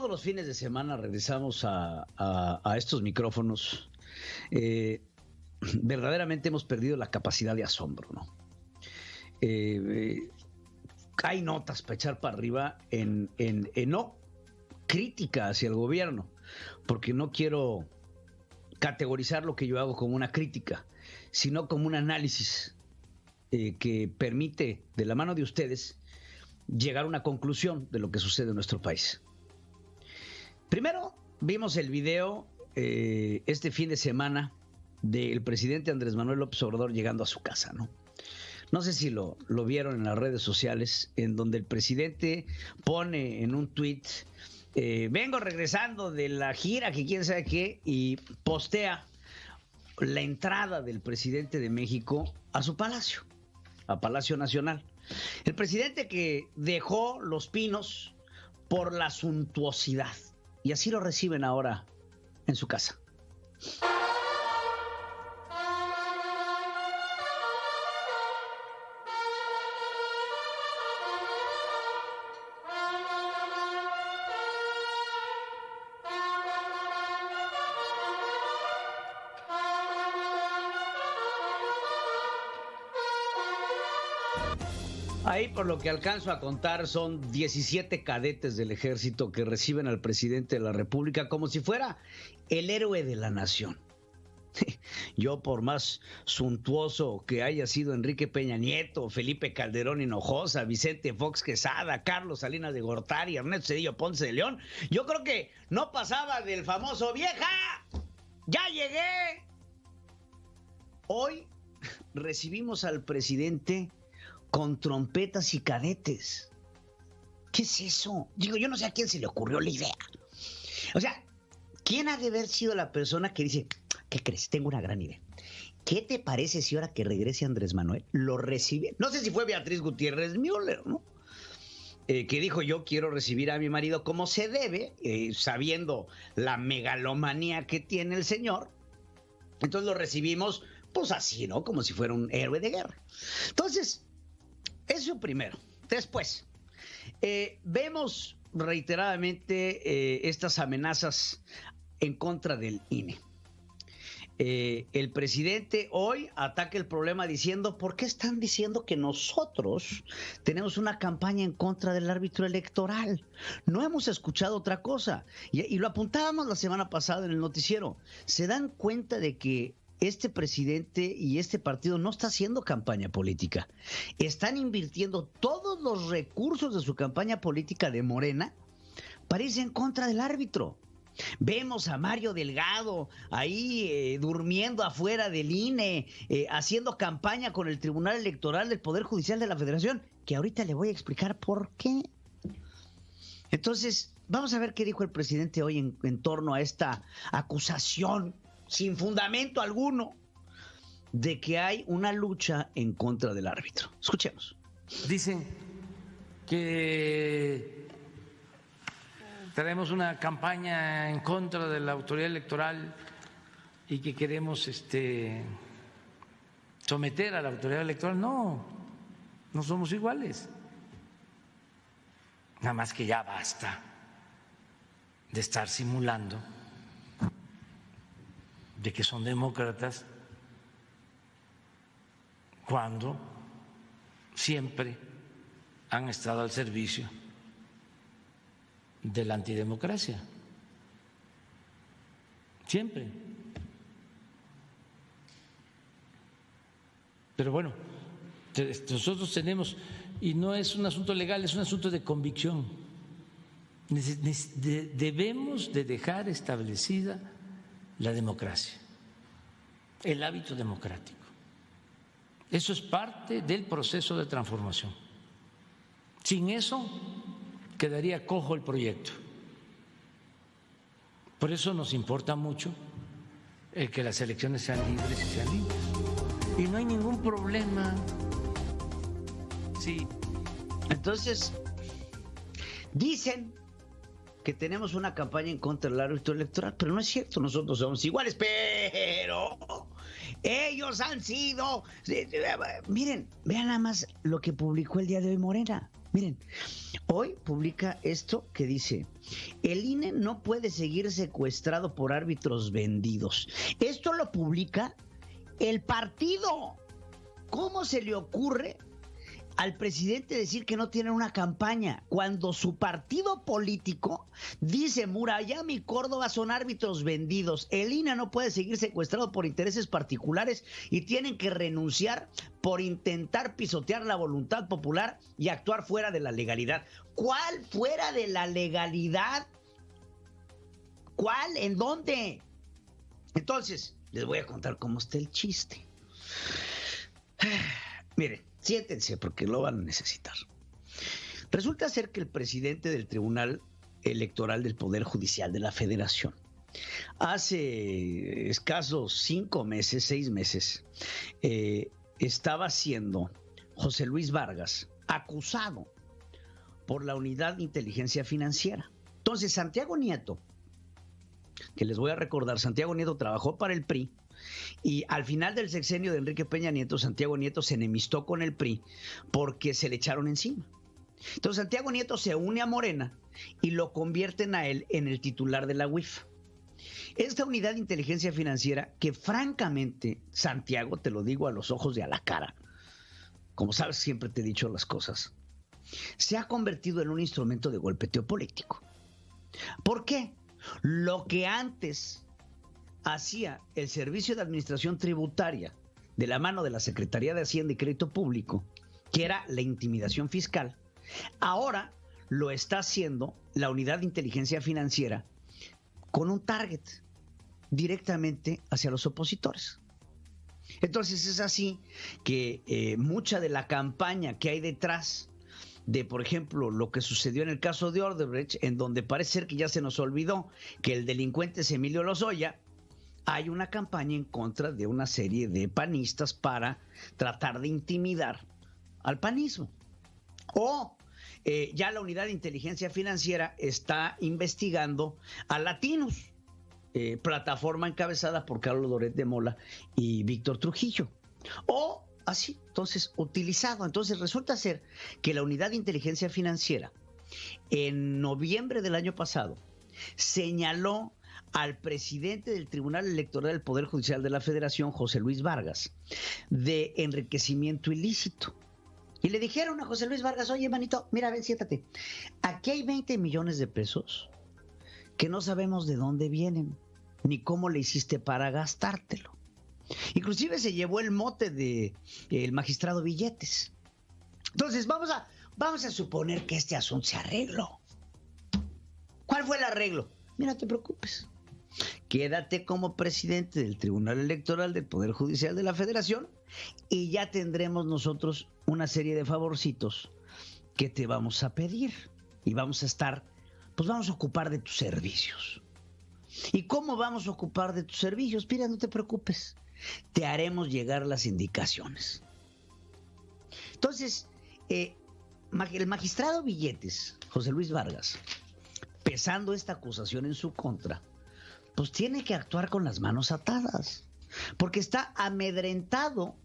todos los fines de semana regresamos a estos micrófonos, verdaderamente hemos perdido la capacidad de asombro, ¿no? Hay notas para echar para arriba en no crítica hacia el gobierno, porque no quiero categorizar lo que yo hago como una crítica, sino como un análisis que permite, de la mano de ustedes, llegar a una conclusión de lo que sucede en nuestro país. Primero, vimos el video este fin de semana del presidente Andrés Manuel López Obrador llegando a su casa, ¿no? No sé si lo vieron en las redes sociales, en donde el presidente pone en un tuit, vengo regresando de la gira, que quién sabe qué, y postea la entrada del presidente de México a su palacio, a Palacio Nacional. El presidente que dejó Los Pinos por la suntuosidad, y así lo reciben ahora en su casa. Ahí, por lo que alcanzo a contar, son 17 cadetes del ejército que reciben al presidente de la República como si fuera el héroe de la nación. Yo, por más suntuoso que haya sido Enrique Peña Nieto, Felipe Calderón Hinojosa, Vicente Fox Quesada, Carlos Salinas de Gortari, Ernesto Zedillo Ponce de León, yo creo que no pasaba del famoso ¡vieja! ¡Ya llegué! Hoy recibimos al presidente con trompetas y cadetes. ¿Qué es eso? Digo, yo no sé a quién se le ocurrió la idea. O sea, ¿quién ha de haber sido la persona que dice, ¿qué crees? Tengo una gran idea. ¿Qué te parece si ahora que regrese Andrés Manuel lo recibe? No sé si fue Beatriz Gutiérrez Müller, ¿no? Que dijo, yo quiero recibir a mi marido como se debe, sabiendo la megalomanía que tiene el señor. Entonces lo recibimos, pues así, ¿no? Como si fuera un héroe de guerra. Entonces, eso primero. Después, vemos reiteradamente estas amenazas en contra del INE. El presidente hoy ataca el problema diciendo, ¿por qué están diciendo que nosotros tenemos una campaña en contra del árbitro electoral? No hemos escuchado otra cosa. Y lo apuntábamos la semana pasada en el noticiero. ¿Se dan cuenta de que este presidente y este partido no está haciendo campaña política? Están invirtiendo todos los recursos de su campaña política de Morena para irse en contra del árbitro. Vemos a Mario Delgado ahí durmiendo afuera del INE, haciendo campaña con el Tribunal Electoral del Poder Judicial de la Federación, que ahorita le voy a explicar por qué. Entonces, vamos a ver qué dijo el presidente hoy en torno a esta acusación sin fundamento alguno de que hay una lucha en contra del árbitro. Escuchemos. Dicen que traemos una campaña en contra de la autoridad electoral y que queremos someter a la autoridad electoral. No somos iguales. Nada más que ya basta de estar simulando de que son demócratas cuando siempre han estado al servicio de la antidemocracia. Siempre. Pero bueno, nosotros tenemos, y no es un asunto legal, es un asunto de convicción. Debemos de dejar establecida la democracia, el hábito democrático. Eso es parte del proceso de transformación. Sin eso quedaría cojo el proyecto. Por eso nos importa mucho el que las elecciones sean libres y sean limpias. Y no hay ningún problema. Sí. Entonces, dicen que tenemos una campaña en contra del árbitro electoral, pero no es cierto, nosotros somos iguales, pero ellos han sido... Miren, vean nada más lo que publicó el día de hoy Morena. Miren, hoy publica esto que dice: el INE no puede seguir secuestrado por árbitros vendidos. Esto lo publica el partido. ¿Cómo se le ocurre al presidente decir que no tiene una campaña cuando su partido político dice Murayama y Córdoba son árbitros vendidos? El INE no puede seguir secuestrado por intereses particulares y tienen que renunciar por intentar pisotear la voluntad popular y actuar fuera de la legalidad. ¿Cuál fuera de la legalidad? ¿Cuál? ¿En dónde? Entonces, les voy a contar cómo está el chiste. Miren, siéntense porque lo van a necesitar. Resulta ser que el presidente del Tribunal Electoral del Poder Judicial de la Federación, hace escasos 6 meses, estaba siendo José Luis Vargas acusado por la Unidad de Inteligencia Financiera. Entonces, Santiago Nieto, que les voy a recordar, Santiago Nieto trabajó para el PRI, y al final del sexenio de Enrique Peña Nieto, Santiago Nieto se enemistó con el PRI porque se le echaron encima. Entonces Santiago Nieto se une a Morena y lo convierten a él en el titular de la UIF. Esta unidad de inteligencia financiera que francamente, Santiago, te lo digo a los ojos y a la cara, como sabes siempre te he dicho las cosas, se ha convertido en un instrumento de golpeteo político. ¿Por qué? Lo que antes hacía el Servicio de Administración Tributaria de la mano de la Secretaría de Hacienda y Crédito Público, que era la intimidación fiscal, ahora lo está haciendo la Unidad de Inteligencia Financiera con un target directamente hacia los opositores. Entonces es así que mucha de la campaña que hay detrás de, por ejemplo, lo que sucedió en el caso de Odebrecht, en donde parece ser que ya se nos olvidó que el delincuente es Emilio Lozoya, hay una campaña en contra de una serie de panistas para tratar de intimidar al panismo. O ya la Unidad de Inteligencia Financiera está investigando a Latinos, plataforma encabezada por Carlos Loret de Mola y Víctor Trujillo. O así, entonces, utilizado. Entonces resulta ser que la Unidad de Inteligencia Financiera en noviembre del año pasado señaló al presidente del Tribunal Electoral del Poder Judicial de la Federación, José Luis Vargas, de enriquecimiento ilícito. Y le dijeron a José Luis Vargas: oye, manito, mira, ven, siéntate. Aquí hay 20 millones de pesos que no sabemos de dónde vienen, ni cómo le hiciste para gastártelo. Inclusive se llevó el mote de el magistrado Billetes. Entonces, vamos a suponer que este asunto se arregló. ¿Cuál fue el arreglo? Mira, no te preocupes. Quédate como presidente del Tribunal Electoral del Poder Judicial de la Federación y ya tendremos nosotros una serie de favorcitos que te vamos a pedir y vamos a ocupar de tus servicios. ¿Y cómo vamos a ocupar de tus servicios? Mira, no te preocupes. Te haremos llegar las indicaciones. Entonces, el magistrado Billetes, José Luis Vargas, pesando esta acusación en su contra, pues tiene que actuar con las manos atadas, porque está amedrentado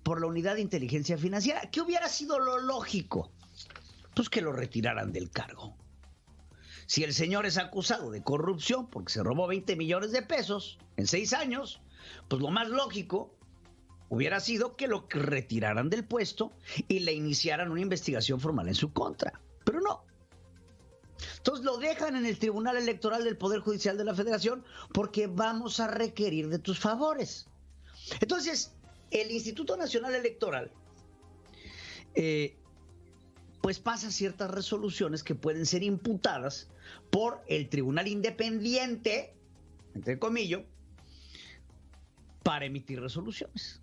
por la Unidad de Inteligencia Financiera. ¿Qué hubiera sido lo lógico? Pues que lo retiraran del cargo. Si el señor es acusado de corrupción porque se robó 20 millones de pesos en 6 años, pues lo más lógico hubiera sido que lo retiraran del puesto y le iniciaran una investigación formal en su contra. Pero no. Entonces lo dejan en el Tribunal Electoral del Poder Judicial de la Federación porque vamos a requerir de tus favores. Entonces, el Instituto Nacional Electoral pues pasa ciertas resoluciones que pueden ser imputadas por el Tribunal Independiente, entre comillas, para emitir resoluciones.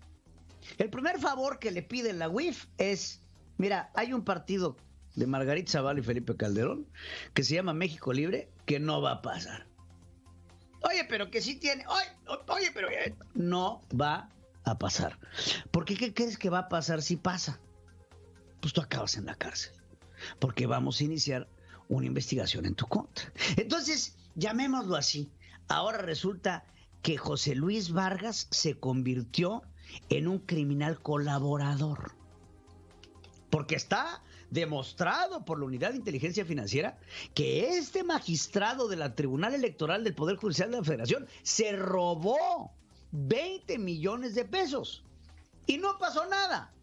El primer favor que le pide la UIF es: mira, hay un partido de Margarita Zavala y Felipe Calderón que se llama México Libre, que no va a pasar. Oye, pero que sí tiene. Oye, pero no va a pasar. ¿Por qué? ¿Qué crees que va a pasar si pasa? Pues tú acabas en la cárcel, porque vamos a iniciar una investigación en tu contra. Entonces, llamémoslo así. Ahora resulta que José Luis Vargas se convirtió en un criminal colaborador, porque está demostrado por la Unidad de Inteligencia Financiera, que este magistrado de la Tribunal Electoral del Poder Judicial de la Federación se robó 20 millones de pesos y no pasó nada,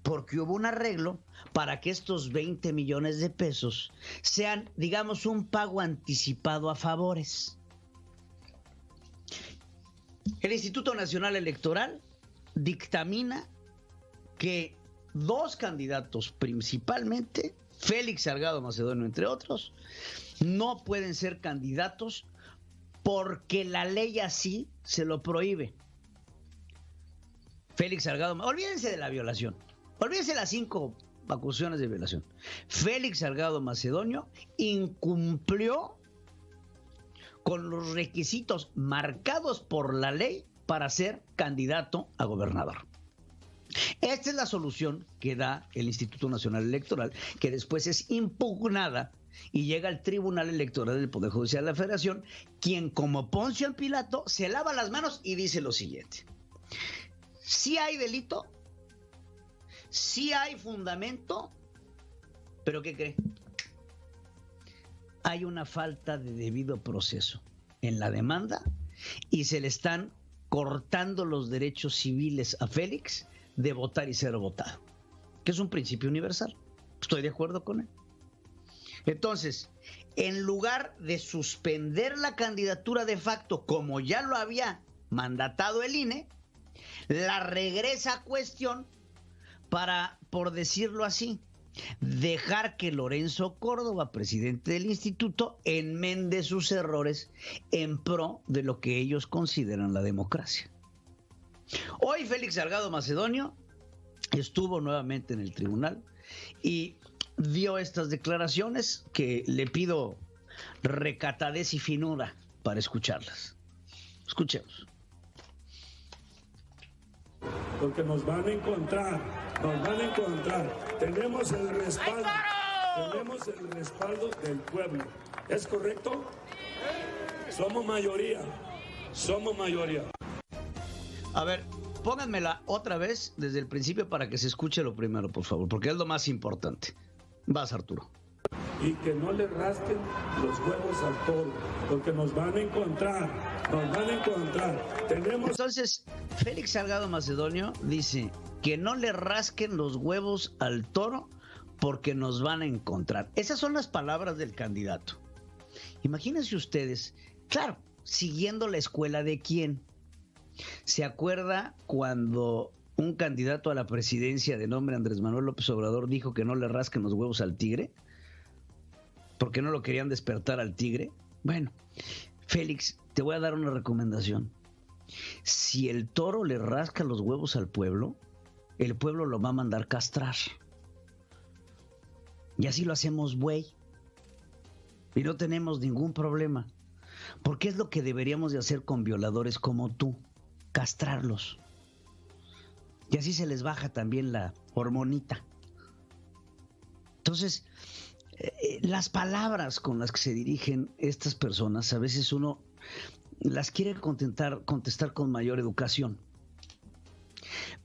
porque hubo un arreglo para que estos 20 millones de pesos sean, digamos, un pago anticipado a favores. El Instituto Nacional Electoral dictamina que dos candidatos, principalmente Félix Salgado Macedonio, entre otros, no pueden ser candidatos porque la ley así se lo prohíbe. Félix Salgado, olvídense de la violación, olvídense de las 5 acusaciones de violación. Félix Salgado Macedonio incumplió con los requisitos marcados por la ley para ser candidato a gobernador. Esta es la solución que da el Instituto Nacional Electoral, que después es impugnada y llega al Tribunal Electoral del Poder Judicial de la Federación, quien, como Poncio Pilato, se lava las manos y dice lo siguiente: sí hay delito, sí hay fundamento, pero ¿qué cree? Hay una falta de debido proceso en la demanda y se le están cortando los derechos civiles a Félix de votar y ser votado, que es un principio universal. Estoy de acuerdo con él. Entonces, en lugar de suspender la candidatura de facto, como ya lo había mandatado el INE, la regresa a cuestión para, por decirlo así, dejar que Lorenzo Córdoba, presidente del instituto, enmende sus errores en pro de lo que ellos consideran la democracia. Hoy Félix Salgado Macedonio estuvo nuevamente en el tribunal y dio estas declaraciones que le pido recatadez y finura para escucharlas. Escuchemos. Porque nos van a encontrar. Tenemos el respaldo del pueblo. ¿Es correcto? Somos mayoría. A ver, pónganmela otra vez desde el principio para que se escuche lo primero, por favor, porque es lo más importante. Vas, Arturo. Y que no le rasquen los huevos al toro, porque nos van a encontrar. Entonces, Félix Salgado Macedonio dice que no le rasquen los huevos al toro porque nos van a encontrar. Esas son las palabras del candidato. Imagínense ustedes, claro, siguiendo la escuela de quién. ¿Se acuerda cuando un candidato a la presidencia de nombre Andrés Manuel López Obrador dijo que no le rasquen los huevos al tigre? Porque no lo querían despertar al tigre. Bueno, Félix, te voy a dar una recomendación. Si el toro le rasca los huevos al pueblo, el pueblo lo va a mandar castrar. Y así lo hacemos, güey. Y no tenemos ningún problema. Porque es lo que deberíamos de hacer con violadores como tú. Castrarlos. Y así se les baja también la hormonita. Entonces, las palabras con las que se dirigen estas personas, a veces uno las quiere contestar con mayor educación.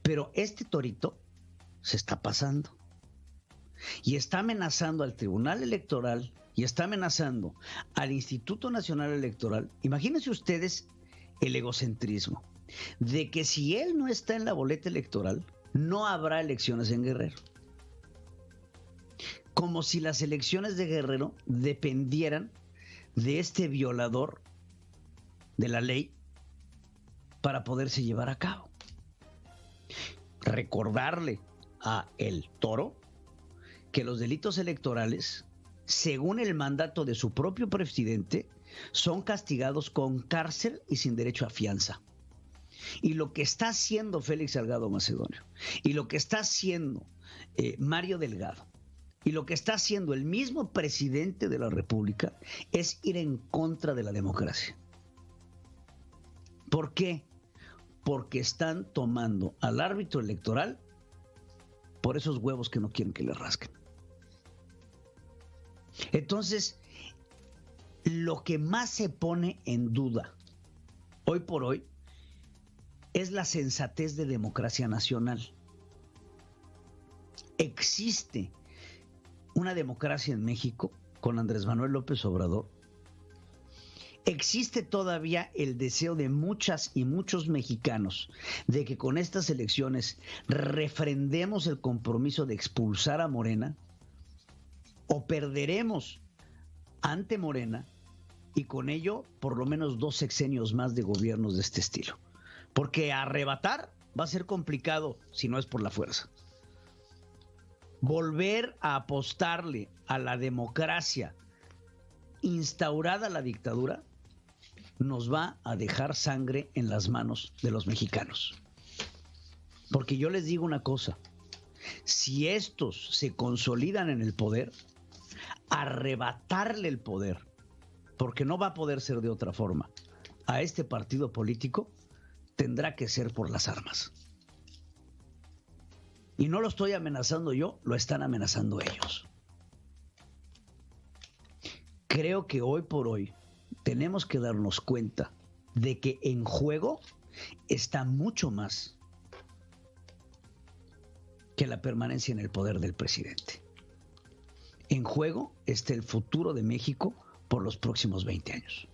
Pero este torito se está pasando. Y está amenazando al Tribunal Electoral y está amenazando al Instituto Nacional Electoral. Imagínense ustedes el egocentrismo de que si él no está en la boleta electoral, no habrá elecciones en Guerrero. Como si las elecciones de Guerrero dependieran de este violador de la ley para poderse llevar a cabo. Recordarle a el toro que los delitos electorales, según el mandato de su propio presidente, son castigados con cárcel y sin derecho a fianza. Y lo que está haciendo Félix Salgado Macedonio, y lo que está haciendo Mario Delgado, y lo que está haciendo el mismo presidente de la República, es ir en contra de la democracia. ¿Por qué? Porque están tomando al árbitro electoral por esos huevos que no quieren que le rasquen. Entonces, lo que más se pone en duda hoy por hoy es la sensatez de Democracia Nacional. ¿Existe una democracia en México con Andrés Manuel López Obrador? ¿Existe todavía el deseo de muchas y muchos mexicanos de que con estas elecciones refrendemos el compromiso de expulsar a Morena? ¿O perderemos ante Morena y con ello por lo menos 2 sexenios más de gobiernos de este estilo? Porque arrebatar va a ser complicado si no es por la fuerza. Volver a apostarle a la democracia instaurada la dictadura nos va a dejar sangre en las manos de los mexicanos. Porque yo les digo una cosa, si estos se consolidan en el poder, arrebatarle el poder, porque no va a poder ser de otra forma, a este partido político, tendrá que ser por las armas. Y no lo estoy amenazando yo, lo están amenazando ellos. Creo que hoy por hoy tenemos que darnos cuenta de que en juego está mucho más que la permanencia en el poder del presidente. En juego está el futuro de México por los próximos 20 años.